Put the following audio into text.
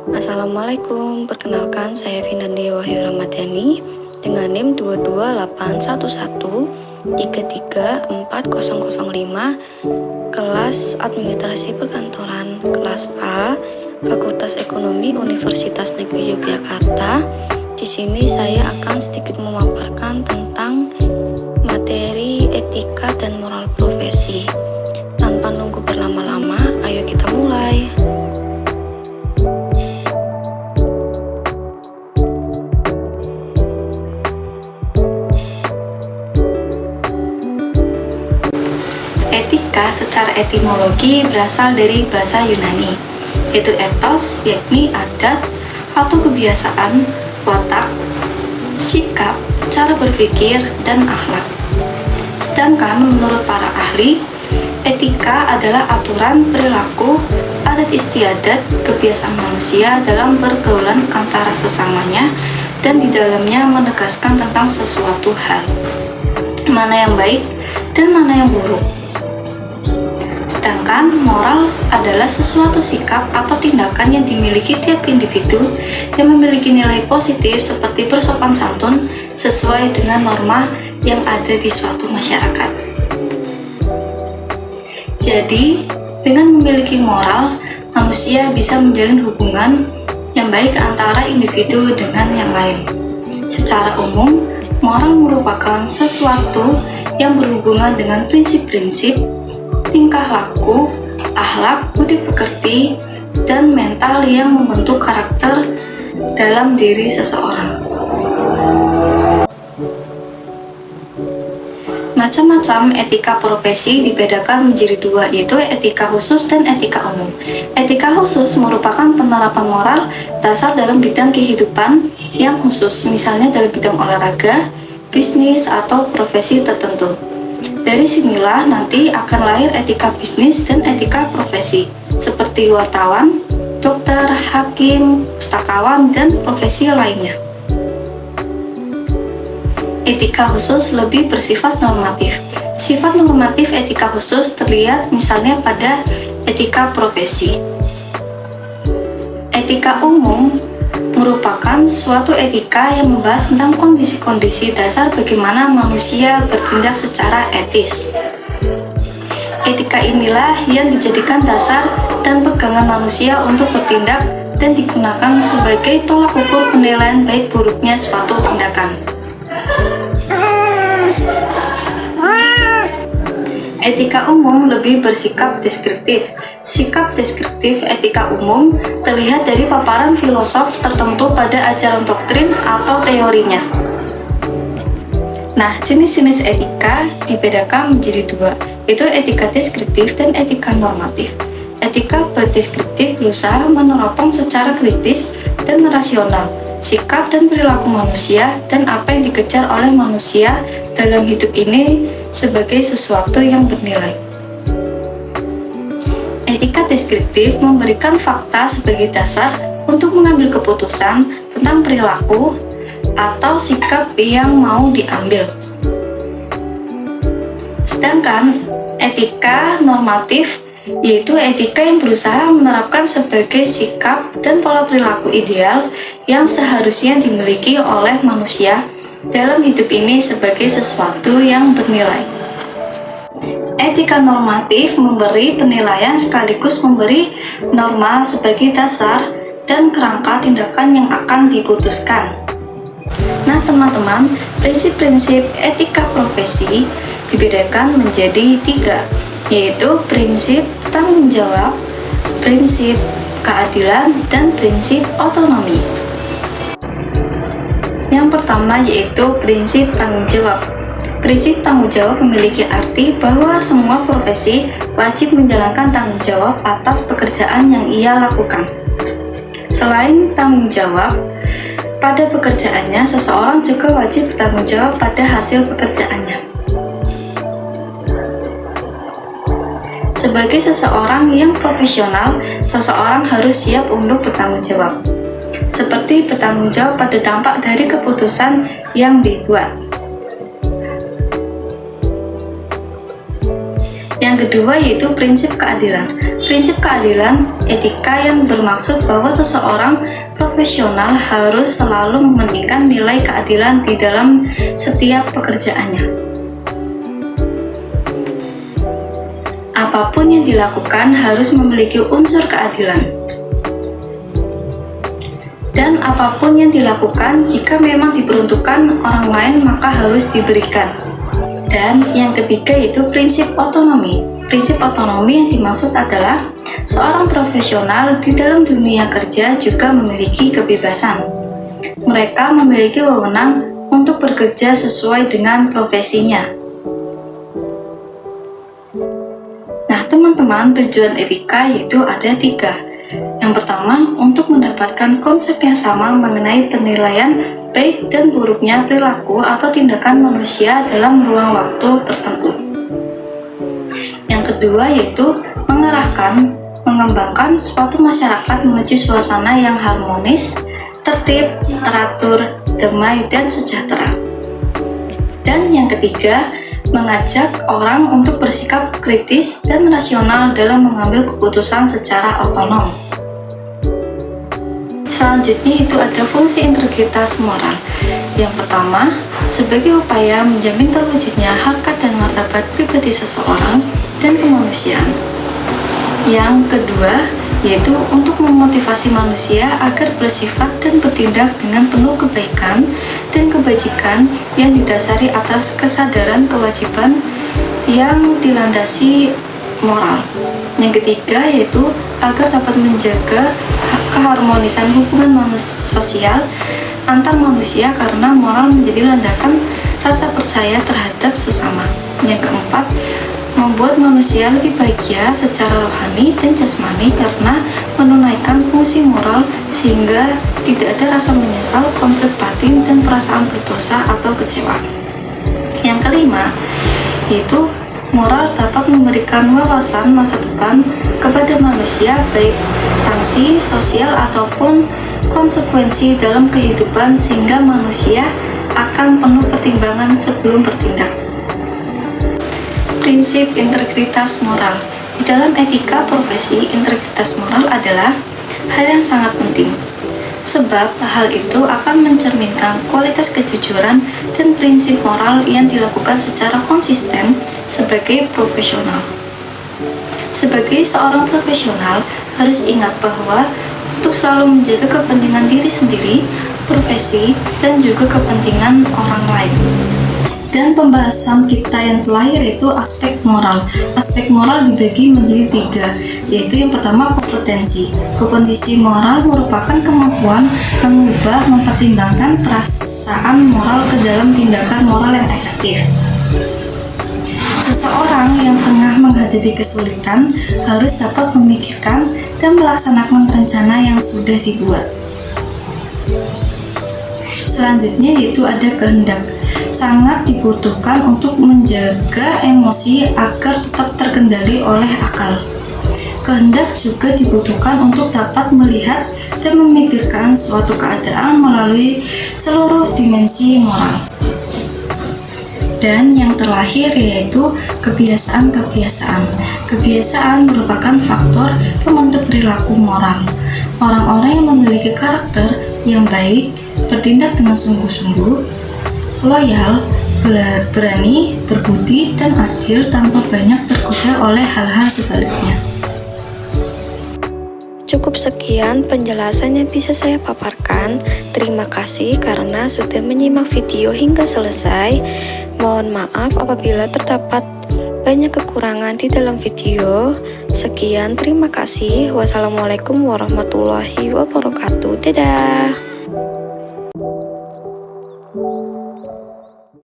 Assalamualaikum, perkenalkan saya Vinandi Wahyu Ramadhani dengan NIM 22811333405, kelas Administrasi Perkantoran, kelas A, Fakultas Ekonomi Universitas Negeri Yogyakarta. Di sini saya akan sedikit memaparkan tentang materi etika dan moral profesi. Tanpa nunggu berlama-lama, ayo kita mulai. Etika secara etimologi berasal dari bahasa Yunani, yaitu ethos, yakni adat atau kebiasaan, watak, sikap, cara berpikir, dan akhlak. Sedangkan menurut para ahli, etika adalah aturan perilaku, adat istiadat, kebiasaan manusia dalam pergaulan antara sesamanya dan di dalamnya menegaskan tentang sesuatu hal, mana yang baik dan mana yang buruk. Sedangkan moral adalah sesuatu sikap atau tindakan yang dimiliki tiap individu yang memiliki nilai positif seperti bersopan santun sesuai dengan norma yang ada di suatu masyarakat. Jadi, dengan memiliki moral, manusia bisa menjalin hubungan yang baik antara individu dengan yang lain. Secara umum, moral merupakan sesuatu yang berhubungan dengan prinsip-prinsip, tingkah laku, akhlak, budi pekerti, dan mental yang membentuk karakter dalam diri seseorang. Macam-macam etika profesi dibedakan menjadi dua, yaitu etika khusus dan etika umum. Etika khusus merupakan penerapan moral dasar dalam bidang kehidupan yang khusus, misalnya dalam bidang olahraga, bisnis, atau profesi tertentu. Dari sinilah nanti akan lahir etika bisnis dan etika profesi, seperti wartawan, dokter, hakim, pustakawan, dan profesi lainnya. Etika khusus lebih bersifat normatif. Sifat normatif etika khusus terlihat misalnya pada etika profesi. Etika umum merupakan suatu etika yang membahas tentang kondisi-kondisi dasar bagaimana manusia bertindak secara etis. Etika inilah yang dijadikan dasar dan pegangan manusia untuk bertindak dan digunakan sebagai tolak ukur penilaian baik buruknya suatu tindakan. Etika umum lebih bersikap deskriptif. Sikap deskriptif etika umum terlihat dari paparan filosof tertentu pada ajaran doktrin atau teorinya. Nah, jenis-jenis etika dibedakan menjadi dua, yaitu etika deskriptif dan etika normatif. Etika deskriptif berusaha meneropong secara kritis dan rasional sikap dan perilaku manusia dan apa yang dikejar oleh manusia dalam hidup ini sebagai sesuatu yang bernilai. Etika deskriptif memberikan fakta sebagai dasar untuk mengambil keputusan tentang perilaku atau sikap yang mau diambil. Sedangkan etika normatif yaitu etika yang berusaha menerapkan sebagai sikap dan pola perilaku ideal yang seharusnya dimiliki oleh manusia dalam hidup ini sebagai sesuatu yang bernilai. Etika normatif memberi penilaian sekaligus memberi norma sebagai dasar dan kerangka tindakan yang akan diputuskan. Nah teman-teman, prinsip-prinsip etika profesi dibedakan menjadi tiga, yaitu prinsip tanggung jawab, prinsip keadilan, dan prinsip otonomi. Yang pertama yaitu prinsip tanggung jawab. Prinsip tanggung jawab memiliki arti bahwa semua profesi wajib menjalankan tanggung jawab atas pekerjaan yang ia lakukan. Selain tanggung jawab pada pekerjaannya, seseorang juga wajib bertanggung jawab pada hasil pekerjaannya. Sebagai seseorang yang profesional, seseorang harus siap untuk bertanggung jawab, seperti bertanggung jawab pada dampak dari keputusan yang dibuat. Yang Yang kedua yaitu prinsip keadilan. Prinsip keadilan etika yang bermaksud bahwa seseorang profesional harus selalu mementingkan nilai keadilan di dalam setiap pekerjaannya. Apapun yang dilakukan harus memiliki unsur keadilan. Dan apapun yang dilakukan jika memang diperuntukkan orang lain maka harus diberikan. Dan yang ketiga yaitu prinsip otonomi. Prinsip otonomi yang dimaksud adalah seorang profesional di dalam dunia kerja juga memiliki kebebasan. Mereka memiliki wewenang untuk bekerja sesuai dengan profesinya. Nah, teman-teman, tujuan etika yaitu ada 3. Yang pertama, untuk mendapatkan konsep yang sama mengenai penilaian baik dan buruknya perilaku atau tindakan manusia dalam ruang waktu tertentu. Yang kedua yaitu mengembangkan suatu masyarakat menuju suasana yang harmonis, tertib, teratur, damai, dan sejahtera. Dan yang ketiga, mengajak orang untuk bersikap kritis dan rasional dalam mengambil keputusan secara otonom. Selanjutnya itu ada fungsi integritas moral. Yang pertama, sebagai upaya menjamin terwujudnya harkat dan martabat pribadi seseorang dan kemanusiaan. Yang kedua, yaitu untuk memotivasi manusia agar bersifat dan bertindak dengan penuh kebaikan dan kebajikan yang didasari atas kesadaran kewajiban yang dilandasi moral. Yang ketiga, yaitu agar dapat menjaga keharmonisan hubungan sosial antar manusia karena moral menjadi landasan rasa percaya terhadap sesama. Yang keempat, membuat manusia lebih bahagia secara rohani dan jasmani karena menunaikan fungsi moral sehingga tidak ada rasa menyesal, konflik batin, dan perasaan berdosa atau kecewa. Yang kelima, yaitu moral dapat memberikan wawasan masa depan kepada manusia baik sanksi sosial ataupun konsekuensi dalam kehidupan sehingga manusia akan penuh pertimbangan sebelum bertindak. Prinsip integritas moral. Di dalam etika profesi, integritas moral adalah hal yang sangat penting. Sebab hal itu akan mencerminkan kualitas kejujuran dan prinsip moral yang dilakukan secara konsisten sebagai profesional. Sebagai seorang profesional, harus ingat bahwa untuk selalu menjaga kepentingan diri sendiri, profesi, dan juga kepentingan orang lain. Dan pembahasan kita yang terakhir itu aspek moral. Aspek moral dibagi menjadi 3, yaitu yang pertama kompetensi. Kompetensi moral merupakan kemampuan mengubah, mempertimbangkan perasaan moral ke dalam tindakan moral yang efektif. Seseorang yang tengah menghadapi kesulitan harus dapat memikirkan dan melaksanakan rencana yang sudah dibuat. Selanjutnya yaitu ada kehendak. Sangat dibutuhkan untuk menjaga emosi agar tetap terkendali oleh akal. Kehendak juga dibutuhkan untuk dapat melihat dan memikirkan suatu keadaan melalui seluruh dimensi moral. Dan yang terakhir yaitu kebiasaan-kebiasaan. Kebiasaan merupakan faktor pembentuk perilaku moral. Orang-orang yang memiliki karakter yang baik, bertindak dengan sungguh-sungguh, loyal, berani, berbudi, dan adil tanpa banyak tergoda oleh hal-hal sebaliknya. Cukup sekian penjelasan yang bisa saya paparkan. Terima kasih karena sudah menyimak video hingga selesai. Mohon maaf apabila terdapat banyak kekurangan di dalam video. Sekian, terima kasih. Wassalamualaikum warahmatullahi wabarakatuh. Dadah.